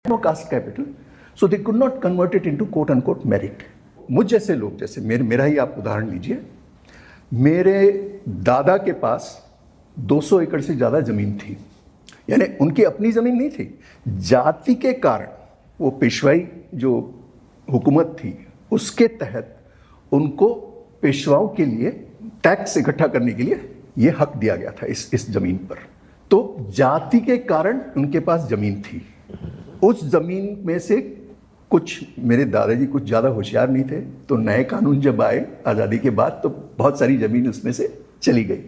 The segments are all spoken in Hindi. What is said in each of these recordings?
no caste capital, so they could not convert it into quote unquote merit. मुझ जैसे लोग, जैसे मेरा ही आप उदाहरण लीजिए, मेरे दादा के पास 200 एकड़ से ज़्यादा ज़मीन थी, यानी उनकी अपनी ज़मीन नहीं थी, जाति के कारण वो पेशवाई जो हुकूमत थी उसके तहत उनको पेशवाओं के लिए टैक्स इकट्ठा करने के लिए ये हक दिया गया था इस ज़मीन पर। तो जाति के कारण उनके पास ज़मीन थी। उस ज़मीन में से कुछ, मेरे दादाजी कुछ ज़्यादा होशियार नहीं थे, तो नए कानून जब आए आज़ादी के बाद तो बहुत सारी ज़मीन उसमें से चली गई।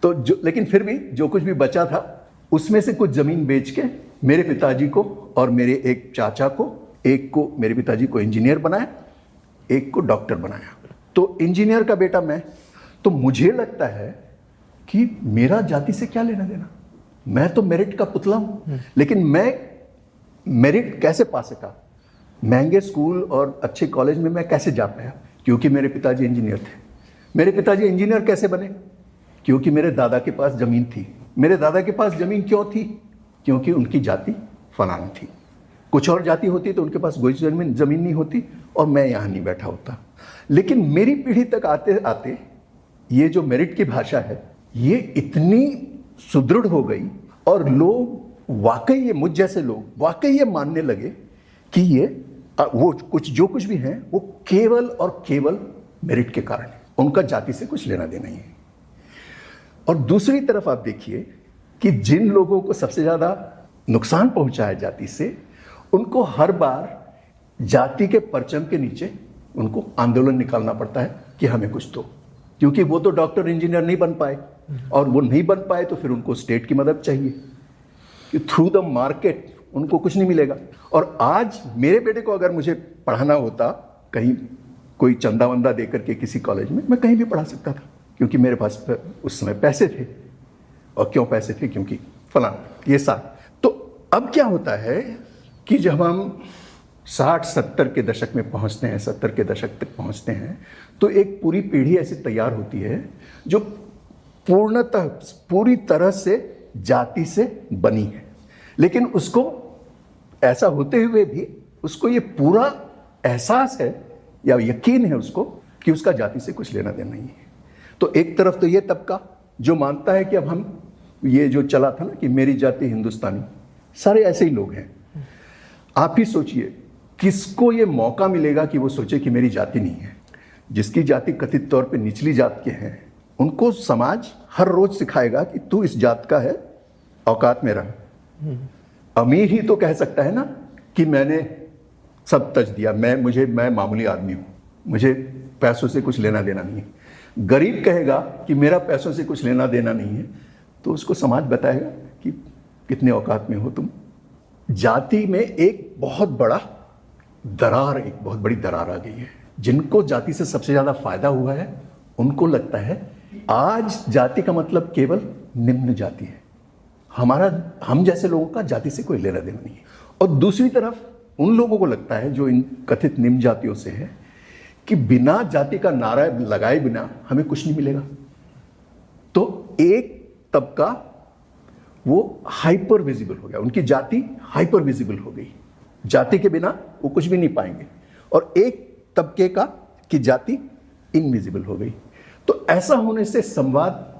तो लेकिन फिर भी जो कुछ भी बचा था उसमें से कुछ ज़मीन बेच के मेरे पिताजी को और मेरे एक चाचा को, एक को मेरे पिताजी को इंजीनियर बनाया, एक को डॉक्टर बनाया। तो इंजीनियर का बेटा मैं, तो मुझे लगता है कि मेरा जाति से क्या लेना देना, मैं तो मेरिट का पुतला हूँ। लेकिन मैं मेरिट कैसे पा सका, महंगे स्कूल और अच्छे कॉलेज में मैं कैसे जा पाया, क्योंकि मेरे पिताजी इंजीनियर थे। मेरे पिताजी इंजीनियर कैसे बने, क्योंकि मेरे दादा के पास ज़मीन थी। मेरे दादा के पास ज़मीन क्यों थी, क्योंकि उनकी जाति फलानी थी। कुछ और जाति होती तो उनके पास कोई ज़मीन नहीं होती और मैं यहाँ नहीं बैठा होता। लेकिन मेरी पीढ़ी तक आते आते ये जो मेरिट की भाषा है ये इतनी सुदृढ़ हो गई और लोग वाकई, ये मुझ जैसे लोग वाकई ये मानने लगे कि ये वो जो कुछ भी हैं वो केवल और केवल मेरिट के कारण है, उनका जाति से कुछ लेना देना ही है। और दूसरी तरफ आप देखिए कि जिन लोगों को सबसे ज़्यादा नुकसान पहुंचा है जाति से, उनको हर बार जाति के परचम के नीचे उनको आंदोलन निकालना पड़ता है कि हमें कुछ दो, क्योंकि वो तो डॉक्टर इंजीनियर नहीं बन पाए, और वो नहीं बन पाए तो फिर उनको स्टेट की मदद चाहिए कि थ्रू द मार्केट उनको कुछ नहीं मिलेगा। और आज मेरे बेटे को अगर मुझे पढ़ाना होता कहीं, कोई चंदा वंदा दे करके किसी कॉलेज में, मैं कहीं भी पढ़ा सकता था, क्योंकि मेरे पास उस समय पैसे थे। और क्यों पैसे थे, क्योंकि फलाना ये साथ। तो अब क्या होता है कि जब हम 60-70 के दशक में पहुंचते हैं, 70 के दशक तक पहुंचते हैं, तो एक पूरी पीढ़ी ऐसी तैयार होती है जो पूर्णतः पूरी तरह से जाति से बनी है। लेकिन उसको ऐसा होते हुए भी उसको ये पूरा एहसास है या यकीन है उसको कि उसका जाति से कुछ लेना देना नहीं है। तो एक तरफ तो ये तबका जो मानता है कि अब हम, ये जो चला था ना कि मेरी जाति हिंदुस्तानी, सारे ऐसे ही लोग हैं। आप ही सोचिए किसको ये मौका मिलेगा कि वो सोचे कि मेरी जाति नहीं है। जिसकी जाति कथित तौर पे निचली जात के हैं, उनको समाज हर रोज सिखाएगा कि तू इस जात का है, औकात में रह। अमीर ही तो कह सकता है ना कि मैंने सब तज दिया, मैं मामूली आदमी हूँ, मुझे पैसों से कुछ लेना देना नहीं है। गरीब कहेगा कि मेरा पैसों से कुछ लेना देना नहीं है, तो उसको समाज बताएगा कि कितने औकात में हो तुम। जाति में एक बहुत बड़ी दरार आ गई है। जिनको जाति से सबसे ज़्यादा फायदा हुआ है उनको लगता है आज जाति का मतलब केवल निम्न जाति है, हम जैसे लोगों का जाति से कोई लेना देना नहीं है। और दूसरी तरफ उन लोगों को लगता है जो इन कथित निम्न जातियों से है कि बिना जाति का नारा लगाए बिना हमें कुछ नहीं मिलेगा। तो एक तबका वो हाइपर विजिबल हो गया, उनकी जाति हाइपर विजिबल हो गई, जाति के बिना वो कुछ भी नहीं पाएंगे। और एक तबके की जाति इनविजिबल हो गई। तो ऐसा होने से संवाद